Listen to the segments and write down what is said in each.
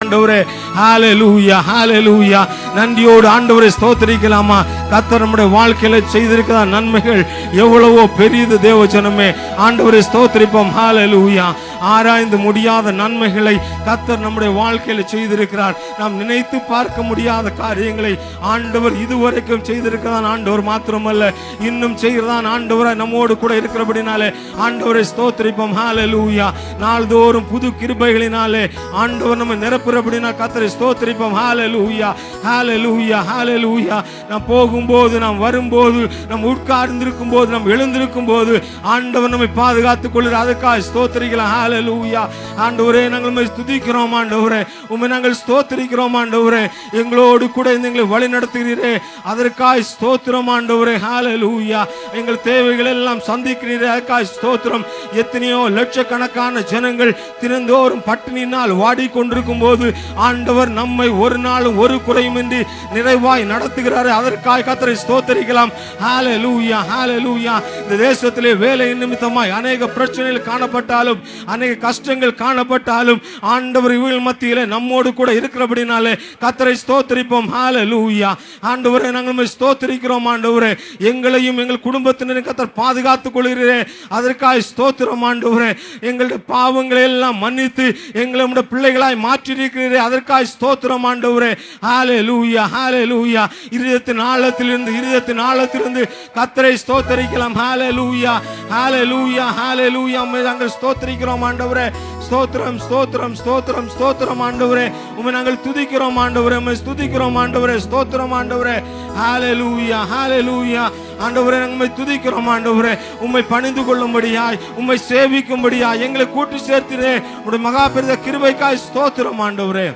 ஆண்டவரே. ஹல்லேலூயா, ஹல்லேலூயா. நன்றியோடு ஆண்டவரை ஸ்தோத்திரிக்கலாமா? கர்த்தர் நம்முடைய வாழ்க்கையில செய்திருக்கிற நன்மைகள் எவ்வளவோ பெரியது தேவஜனமே. ஆண்டவரை ஸ்தோத்திரிப்போம். ஹல்லேலூயா. ஆராய்ந்து முடியாத நன்மைகளை கர்த்தர் நம்முடைய வாழ்க்கையில செய்திருக்கிறார். நாம் நினைத்து பார்க்க முடியாத காரியங்களை ஆண்டவர் இதுவரைக்கும் செய்திருக்கிறான். ஆண்டவர் மாத்திரமல்ல, இன்னும் செய்கிறதான் ஆண்டவரை நம்மோடு கூட இருக்கிறபடினாலே ஆண்டவரை ஸ்தோத்திரிப்போம். ஹல்லேலூயா. நாள்தோறும் புது கிருபைகளினாலே ஆண்டவர் நம்ம நிரப்புறபடினா கர்த்தரை ஸ்தோத்திரிப்போம். ஹல்லேலூயா, ஹல்லேலூயா, ஹல்லேலூயா. நாம் போகும்போது, நாம் வரும்போது, நாம் உட்கார்ந்திருக்கும் போது, நாம் எழுந்திருக்கும் போது ஆண்டவர் நம்மை பாதுகாத்துக் கொள்கிறார். அதுக்காக ஸ்தோத்திரிக்கலாம். ஹல்லேலூயா. ஆண்டவரே, நாங்கள் உம்மை துதிக்கிறோம். ஆண்டவரே, உம்மை நாங்கள் ஸ்தோத்திரிக்கிறோம். ஆண்டவரே, எங்களோடு கூட எங்களை வழி நடத்துகிறீரே, அதற்காக ஸ்தோத்திரம். ஆண்டவரே, ஹல்லேலூயா. எங்கள் தேவைகள் எல்லாம் சந்திக்கிறீரே, அதற்காக ஸ்தோத்திரம். எத்தனையோ லட்சக்கணக்கான ஜனங்கள் தினந்தோறும் பட்டினியினால் வாடிக்கொண்டிருக்கும் போது ஆண்டவர் நம்மை ஒரு நாளும் ஒரு குறையுமின்றி நிறைவாய் நடத்துகிறார். அதற்காக கர்த்தரை ஸ்தோத்திரிக்கலாம். ஹல்லேலூயா, ஹல்லேலூயா. இந்த தேசத்திலே வேலை நிமித்தமாய் அநேக பிரச்சனைகள் காணப்பட்டாலும், அநேக கஷ்டங்கள் காணப்பட்டாலும் ஆண்டவர் இவர்கள் மத்தியிலே நம்மோடு கூட இருக்கிறபடினாலே கர்த்தரை ஸ்தோத்திரிப்போம். ஹல்லேலூயா. ஆண்டவரே, நாங்கள் ஸ்தோத்திரிக்கிறோம். ஆண்டவரே, எங்களையும் எங்கள் குடும்பத்தினரையும் கர்த்தர் பாதுகாத்துக் கொள்கிறீரே, அதற்காக ஸ்தோத்திரம். ஆண்டவரே, எங்களுடைய பாவங்களை எல்லாம் மன்னித்து எங்களை உம்முடைய பிள்ளைகளாய் மாற்றியிருக்கிறீரே, அதற்காக ஸ்தோத்திரம். ஆண்டவரே, ஹல்லேலூயா, ஹல்லேலூயா. இதயத்தின் ஆழத்திலிருந்து கர்த்தரை ஸ்தோத்திரிக்கலாம். ஹல்லேலூயா, ஹல்லேலூயா, ஹல்லேலூயா. உம்மை நாங்கள் ஸ்தோத்திரிக்கிறோம். ஆண்டவரே, ஸ்தோத்திரம், ஸ்தோத்திரம், ஸ்தோத்திரம், ஸ்தோத்திரம். ஆண்டவரே, உம்மை நாங்கள் துதிக்கிறோம். ஆண்டவரே, உம்மை ஸ்துதிக்கிறோம். ஆண்டவரே, ஸ்தோத்திரம். ஆண்டவரே, ஹல்லேலூயா, ஹல்லேலூயா. ஆண்டவரே, நாங்கள் உம்மை துதிக்கிறோம். ஆண்டவரே, உம்மை பணிந்து கொள்ளும்படியாய், உம்மை சேவிக்கும்படியாய் எங்களை கூட்டி சேர்த்திரே, உம்முடைய மகா பெரிய கிருபைக்காய் ஸ்தோத்திரம். ஆண்டவரே,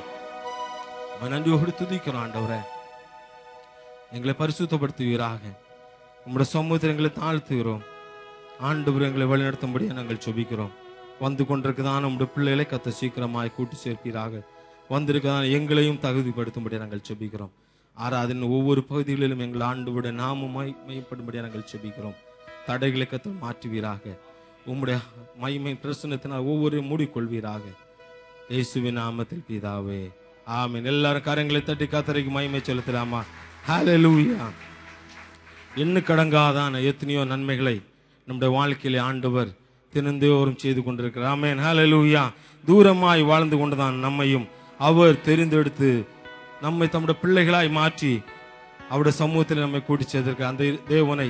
நன்றியோடு துதிக்கிறோம். ஆண்டவரே, எங்களை பரிசுத்தப்படுத்துவீராக. உம்முடைய சமூகத்தில் எங்களை தாழ்த்துகிறோம். ஆண்டவரே, எங்களை வழிநடத்தும்படியாக நாங்கள் ஜெபிக்கிறோம். வந்து கொண்டிருக்கதான் நம்முடைய பிள்ளைகளை கர்த்தர் சீக்கிரமாய் கூட்டி சேர்ப்பீராக. வந்திருக்கதான் எங்களையும் தகுதிப்படுத்தும்படியாக நாங்கள் ஜெபிக்கிறோம். ஆராதனை ஒவ்வொரு பகுதிகளிலும் எங்கள் ஆண்டவருடைய நாமமாய் மையப்படும்படியாக நாங்கள் ஜெபிக்கிறோம். தடைகளை கர்த்தர் மாற்றுவீராக. உம்முடைய மகிமை பிரசன்னத்தினால் ஒவ்வொரு மூடிக்கொள்வீராக. இயேசுவின் நாமத்தில் பிதாவே, ஆமென். எல்லாரும் கரங்களை தட்டி கர்த்தருக்கு மகிமை செலுத்தலாமா? ஹல்லேலூயா. எண்ணுக்கடங்காதான எத்தனையோ நன்மைகளை நம்முடைய வாழ்க்கையிலே ஆண்டவர் தினந்தோறும் செய்து கொண்டிருக்கிறார். ஆமென், ஹல்லேலூயா. தூரமாய் வாழ்ந்து கொண்டுதான் நம்மையும் அவர் தெரிந்தெடுத்து நம்மை தம்முடைய பிள்ளைகளாய் மாற்றி அவருடைய சமூகத்தில் நம்மை கூட்டி சேர்த்திருக்க அந்த தேவனை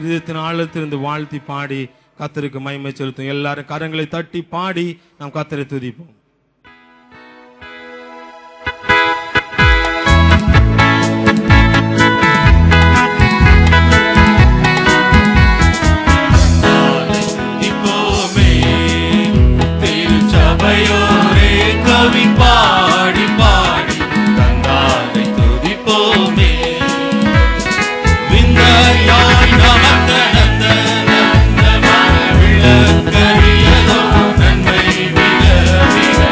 இதயத்தின் ஆழத்திலிருந்து வாழ்த்தி பாடி கர்த்தருக்கு மகிமை செலுத்தும். எல்லாரும் கரங்களை தட்டி பாடி நாம் கர்த்தரை துதிப்போம். பாடி பாடி தந்தாரை துதிப்போமே. விந்தையாய் நமந்த நந்த நந்த மன விளக்கரியதோ நன்மை மிக மிக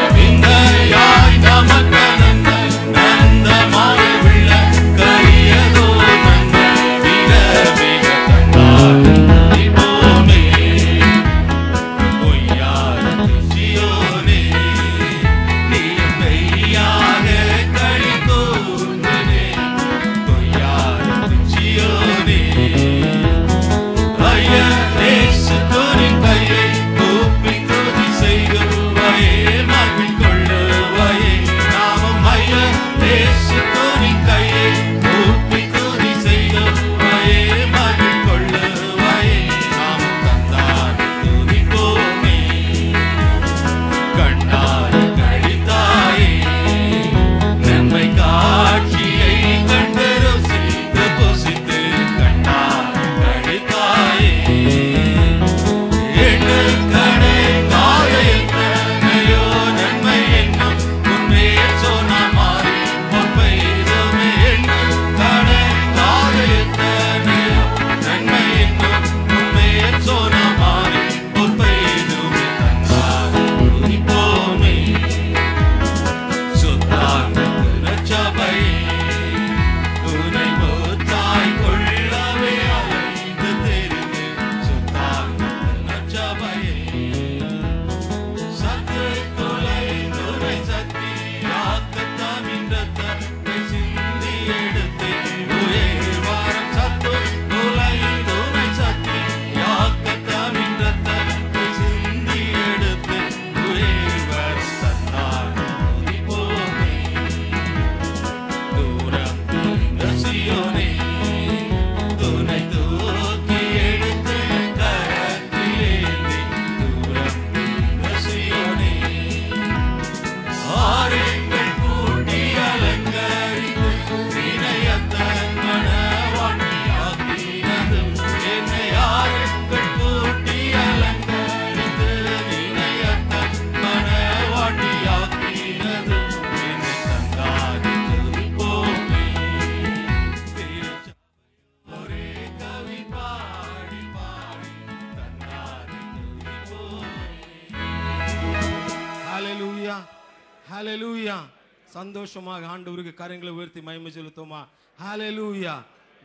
சந்தோஷமாக ஆண்டவருக்கு கரங்களை உயர்த்தி மகிமை செலுத்துமா. ஹalleluya.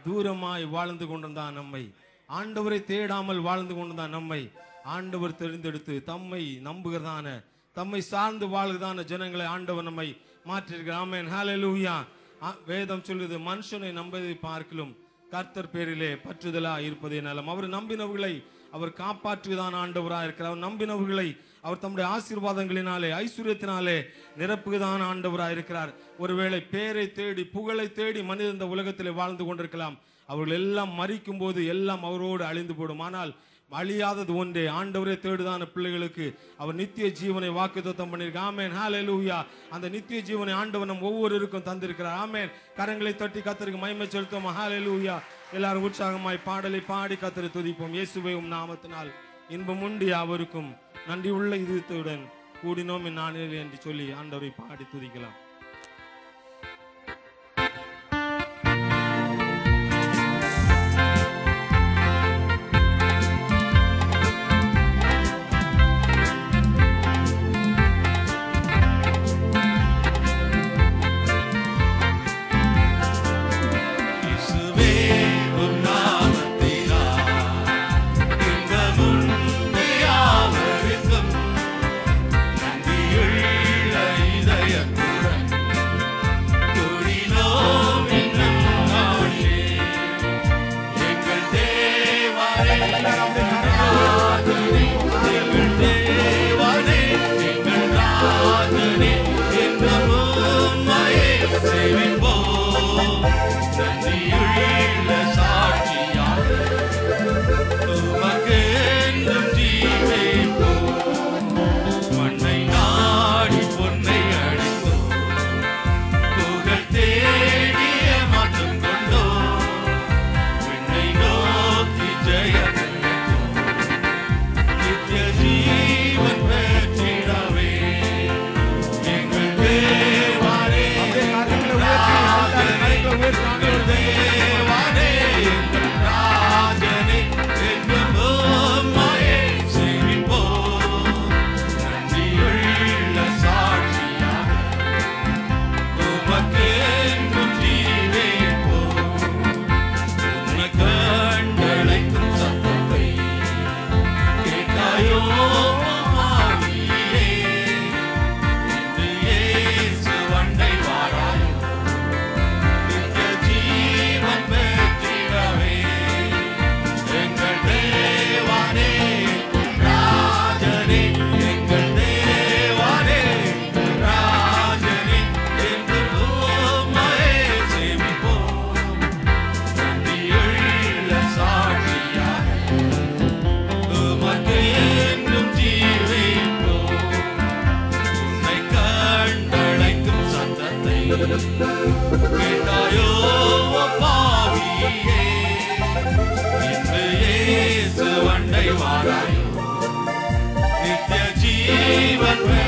தூரமாய் வாழ்ந்து கொண்டிருந்தான் நம்மை, ஆண்டவரை தேடாமல் வாழ்ந்து கொண்டிருந்தான் நம்மை ஆண்டவர் தெரிந்தெடுத்து தம்மை நம்புகிறதான, தம்மை சார்ந்து வாழ்கிறதான ஜனங்களை ஆண்டவர் நம்மை மாற்றிருக்கிறார். ஆமென். ஹalleluya. வேதம் சொல்லுது, மனுஷனை நம்பதை பார்க்கிலும் கர்த்தர் பேரிலே பற்றுதலா இருப்பதே நலம். அவர் நம்பினவர்களை அவர் காப்பாற்றுதான் ஆண்டவராக இருக்கிறார். அவர் நம்பினவர்களை அவர் தம்முடைய ஆசீர்வாதங்களினாலே ஐஸ்வர்யத்தினாலே நிரப்புதான் ஆண்டவராக இருக்கிறார். ஒருவேளை பேரை தேடி புகழை தேடி மனிதன் இந்த உலகத்திலே வாழ்ந்து கொண்டிருக்கலாம். அவர்கள் எல்லாம் மரிக்கும் போது எல்லாம் அவரோடு அழிந்து போடும். ஆனால் அழியாதது ஒன்றே, ஆண்டவரே தேடுதான பிள்ளைகளுக்கு அவர் நித்திய ஜீவனை வாக்குத்தத்தம் பண்ணியிருக்கார். ஆமென். ஹalleluya. அந்த நித்திய ஜீவனை ஆண்டவர் நம் ஒவ்வொருவருக்கும் தந்திருக்கிறார். ஆமென். கரங்களை தட்டி கர்த்தருக்கு மகிமை செலுத்துவோம். ஹalleluya. எல்லாரும் உற்சாகமாய் பாடலை பாடி கர்த்தரை துதிப்போம். இயேசுவே உம் நாமத்தினால் இன்பம் உண்டு அவருக்கும் நன்றி உள்ள இதயத்துடன் கூடினோம் நானில் என்று சொல்லி ஆண்டவரை பாடி துதிக்கலாம். நித்திய ஜீவன்